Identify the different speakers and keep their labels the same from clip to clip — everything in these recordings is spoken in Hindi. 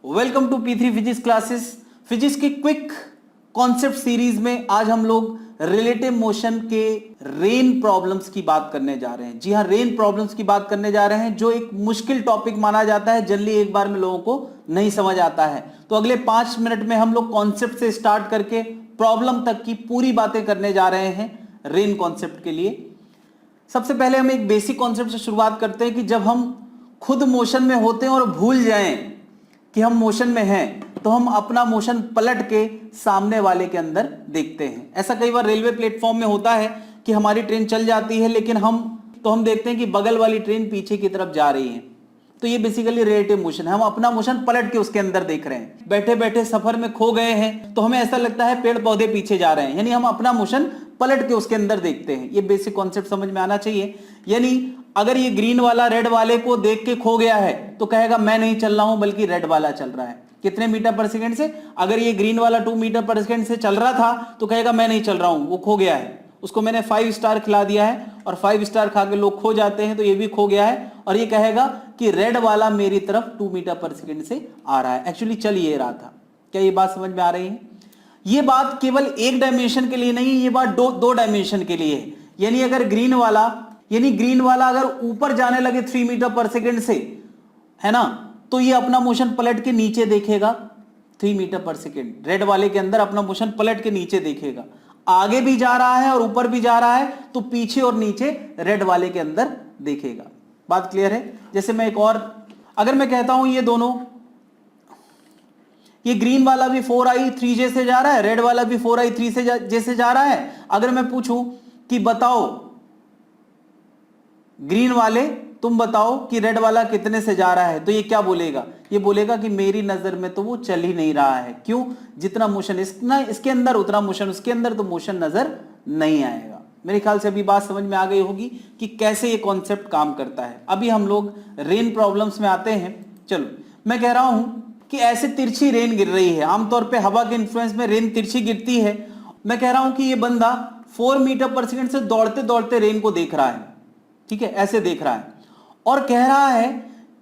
Speaker 1: Welcome to P3 physics classes. Physics की क्विक कॉन्सेप्ट सीरीज में आज हम लोग रिलेटिव मोशन के रेन प्रॉब्लम्स की बात करने जा रहे हैं। जी हाँ, रेन प्रॉब्लम्स की बात करने जा रहे हैं, जो एक मुश्किल टॉपिक माना जाता है, जनरली एक बार में लोगों को नहीं समझ आता है। तो अगले 5 मिनट में हम लोग कॉन्सेप्ट से स्टार्ट करके प्रॉब्लम तक की पूरी बातें करने जा रहे हैं रेन कॉन्सेप्ट के लिए। सबसे पहले हम एक बेसिक कॉन्सेप्ट से शुरुआत करते हैं कि जब हम खुद मोशन में होते हैं और भूल जाएं कि हम मोशन में हैं, तो हम अपना मोशन पलट के सामने वाले के अंदर देखते हैं। ऐसा कई बार रेलवे प्लेटफॉर्म में होता है कि हमारी ट्रेन चल जाती है, लेकिन हम देखते हैं कि बगल वाली ट्रेन पीछे की तरफ जा रही है। तो ये बेसिकली रिलेटिव मोशन है, हम अपना मोशन पलट के उसके अंदर देख रहे हैं। बैठे बैठे सफर में खो गए हैं तो हमें ऐसा लगता है पेड़ पौधे पीछे जा रहे हैं, यानी हम अपना मोशन पलट के उसके अंदर देखते हैं। ये बेसिक कॉन्सेप्ट समझ में आना चाहिए। यानी अगर ये ग्रीन वाला रेड वाले को देख के खो गया है तो कहेगा मैं नहीं चल रहा हूं बल्कि रेड वाला चल रहा है। कितने मीटर पर सेकंड से? अगर ये ग्रीन वाला 2 मीटर पर सेकंड से चल रहा था तो कहेगा मैं नहीं चल रहा हूं, वो खो गया है। उसको मैंने 5 स्टार खिला दिया है और 5 स्टार खा के लोग खो जाते हैं, तो ये भी खो गया है और ये कहेगा कि रेड वाला मेरी तरफ 2 मीटर पर सेकंड से आ रहा है। एक्चुअली चल ये रहा था। क्या ये बात समझ में आ रही है? ये बात केवल एक डायमेंशन के लिए नहीं, ये बात दो डायमेंशन के लिए है। यानी अगर ग्रीन वाला अगर ऊपर जाने लगे 3 मीटर पर सेकंड से, है ना, तो ये अपना मोशन पलट के नीचे देखेगा 3 मीटर पर सेकंड। रेड वाले के अंदर अपना मोशन पलट के नीचे देखेगा। आगे भी जा रहा है और ऊपर भी जा रहा है तो पीछे और नीचे रेड वाले के अंदर देखेगा। बात क्लियर है? जैसे मैं एक और, अगर मैं कहता हूं ये दोनों, ये ग्रीन वाला भी 4i 3j से जा रहा है, रेड वाला भी 4i 3j से जा रहा है। अगर मैं पूछूं कि बताओ ग्रीन वाले, तुम बताओ कि रेड वाला कितने से जा रहा है, तो ये क्या बोलेगा? ये बोलेगा कि मेरी नजर में तो वो चल ही नहीं रहा है। क्यों? जितना मोशन इसके अंदर उतना मोशन उसके अंदर, तो मोशन नजर नहीं आएगा। मेरे ख्याल से अभी बात समझ में आ गई होगी कि कैसे ये कॉन्सेप्ट काम करता है। अभी हम लोग रेन प्रॉब्लम्स में आते हैं। चलो, मैं कह रहा हूं कि ऐसे तिरछी रेन गिर रही है। आमतौर पर हवा के इन्फ्लुएंस में रेन तिरछी गिरती है। मैं कह रहा हूं कि ये बंदा 4 मीटर पर सेकंड से दौड़ते दौड़ते रेन को देख रहा है। ठीक है, ऐसे देख रहा है और कह रहा है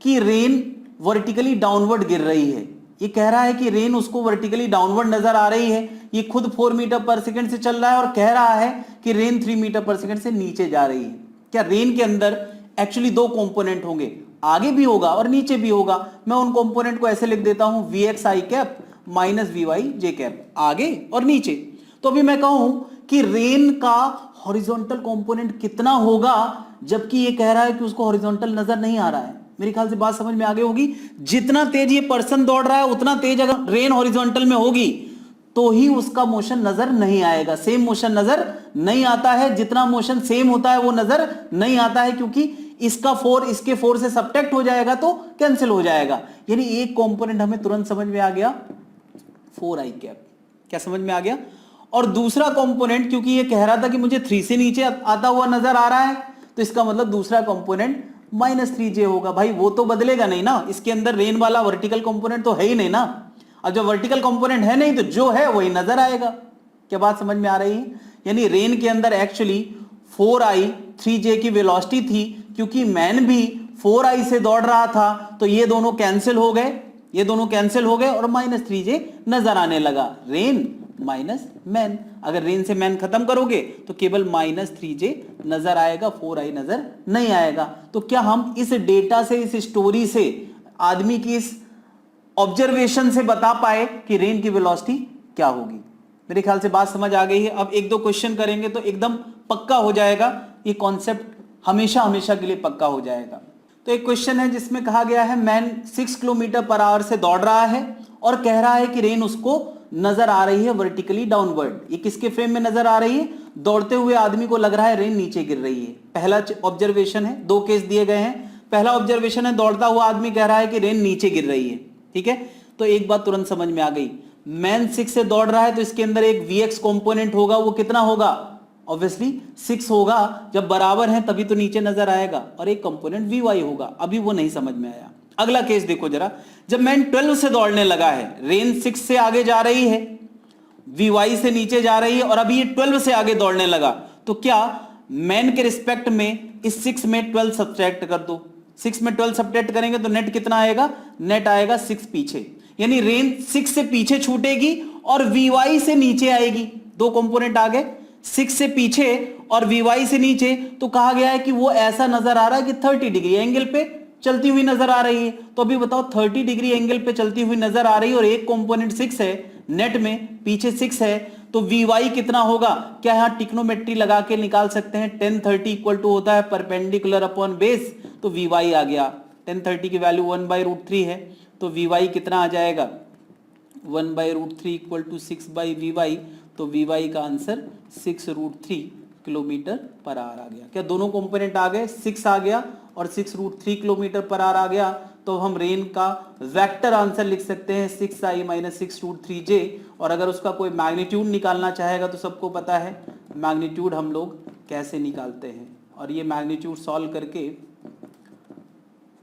Speaker 1: कि रेन वर्टिकली डाउनवर्ड गिर रही है। ये कह रहा है कि रेन उसको वर्टिकली डाउनवर्ड नजर आ रही है। ये खुद 4 मीटर पर सेकंड से चल रहा है और कह रहा है कि रेन 3 मीटर पर सेकंड से नीचे जा रही है। क्या रेन के अंदर एक्चुअली 2 कंपोनेंट होंगे, आगे भी होगा और नीचे भी होगा। मैं उन कंपोनेंट को ऐसे लिख देता हूं, Vxi कैप माइनस Vy जे कैप, आगे और नीचे। तो अभी मैं कहूं कि रेन का हॉरिजॉन्टल कंपोनेंट कितना होगा, जबकि ये कह रहा है कि उसको हॉरिजॉन्टल नजर नहीं आ रहा है। मेरे ख्याल से बात समझ में आ गई होगी। जितना तेज ये पर्सन दौड़ रहा है उतना तेज अगर रेन हॉरिजॉन्टल में होगी तो ही उसका मोशन नजर नहीं आएगा। सेम मोशन नजर नहीं आता है। जितना मोशन सेम होता है वो नजर नहीं आता है, क्योंकि इसका 4 इसके 4 से सब्ट्रैक्ट हो जाएगा तो कैंसिल हो जाएगा। यानी एक कंपोनेंट हमें तुरंत समझ में आ गया, 4i कैप। क्या समझ में आ गया? और दूसरा कंपोनेंट, क्योंकि ये कह रहा था कि मुझे 3 से नीचे आता हुआ नजर आ रहा है, तो इसका मतलब दूसरा कंपोनेंट -3j होगा। भाई वो तो बदलेगा नहीं ना, इसके अंदर रेन वाला वर्टिकल कंपोनेंट तो है ही नहीं ना। और जो वर्टिकल कंपोनेंट है नहीं तो जो है वही नजर आएगा। क्या बात समझ में आ रही है? यानी रेन के अंदर एक्चुअली 4i 3j की वेलोसिटी थी, क्योंकि मैन भी 4i से दौड़ रहा था, तो ये दोनों कैंसिल हो गए, और -3j नजर आने लगा। रेन माइनस मैन, अगर रेन से मैन खत्म करोगे तो केवल -3j नजर आएगा, 4i नजर नहीं आएगा। तो क्या हम इस डेटा से, इस स्टोरी से, आदमी की इस ऑब्जर्वेशन से बता पाए कि रेन की वेलोसिटी क्या होगी? मेरे ख्याल से बात समझ आ गई है। अब 1-2 क्वेश्चन करेंगे तो एकदम पक्का हो जाएगा, ये कॉन्सेप्ट हमेशा हमेशा के लिए पक्का हो जाएगा। तो एक क्वेश्चन है जिसमें कहा गया है मैन 6 किलोमीटर पर आवर से दौड़ रहा है और कह रहा है कि रेन उसको नजर आ रही है वर्टिकली डाउनवर्ड। ये किसके फ्रेम में नजर आ रही है? दौड़ते हुए आदमी को लग रहा है रेन नीचे गिर रही है। पहला ऑब्जर्वेशन है, 2 केस दिए गए हैं। पहला ऑब्जर्वेशन है दौड़ता हुआ आदमी कह रहा है कि रेन नीचे गिर रही है। ठीक है, तो एक बात तुरंत समझ में आ गई, मैन 6 से दौड़ रहा है तो इसके अंदर एक Vx कंपोनेंट होगा। वो कितना होगा? ऑब्वियसली 6 होगा। जब बराबर है तभी तो नीचे नजर आएगा। और एक कंपोनेंट Vy होगा। अभी वो नहीं समझ में आया। अगला केस देखो जरा, जब मैन 12 से दौड़ने लगा है, रेन 6 से आगे जा रही है, Vy से नीचे जा रही है और अभी ये 12 से आगे दौड़ने लगा, तो क्या मैन के रिस्पेक्ट में इस 6 में 12 सब्ट्रैक्ट कर दो। 6 में 12 सब्ट्रैक्ट करेंगे तो नेट कितना आएगा? नेट आएगा 6 पीछे। यानी रेन 6 से पीछे छूटेगी और Vy से नीचे आएगी। दो कंपोनेंट आ गए, 6 से पीछे और Vy से नीचे। तो कहा गया है कि वो ऐसा नजर आ रहा है कि 30 डिग्री एंगल पे चलती हुई नजर आ रही है। तो अभी बताओ 30 डिग्री एंगल पे चलती हुई नजर आ रही है और एक कंपोनेंट 6 है, नेट में पीछे 6 है, तो Vy कितना होगा? क्या यहां टिक्नोमेट्री लगा के निकाल सकते हैं? tan 30 इक्वल टू होता है परपेंडिकुलर अपॉन बेस, तो Vy आ गया। tan 30 की वैल्यू 1/√3 है, तो Vy कितना आ जाएगा? 1/√3 इक्वल टू 6/Vy, तो Vy का आंसर 6√3 किलोमीटर पर आवर आ गया। क्या दोनों कंपोनेंट आ गए? 6 आ गया और 6√3 किलोमीटर पर आवर आ गया। तो हम रेन का वेक्टर आंसर लिख सकते हैं 6i - 6√3j। और अगर उसका कोई मैग्नीट्यूड निकालना चाहेगा तो सबको पता है मैग्नीट्यूड हम लोग कैसे निकालते हैं, और ये मैग्नीट्यूड सॉल्व करके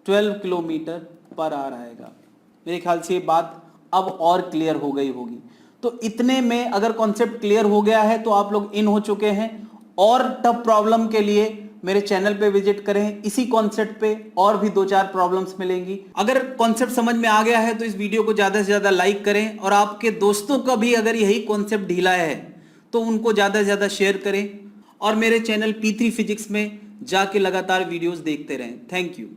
Speaker 1: 12 किलोमीटर पर आवर आएगा। मेरे ख्याल से ये बात अब और क्लियर हो गई होगी। तो इतने में अगर कॉन्सेप्ट क्लियर हो गया है तो आप लोग इन हो चुके हैं। और टफ प्रॉब्लम के लिए मेरे चैनल पे विजिट करें, इसी कॉन्सेप्ट पे और भी 2-4 प्रॉब्लम्स मिलेंगी। अगर कॉन्सेप्ट समझ में आ गया है तो इस वीडियो को ज्यादा से ज्यादा लाइक करें, और आपके दोस्तों का भी अगर यही कॉन्सेप्ट ढीला है तो उनको ज्यादा से ज्यादा शेयर करें, और मेरे चैनल P3 फिजिक्स में जाके लगातार वीडियोस देखते रहें। Thank you.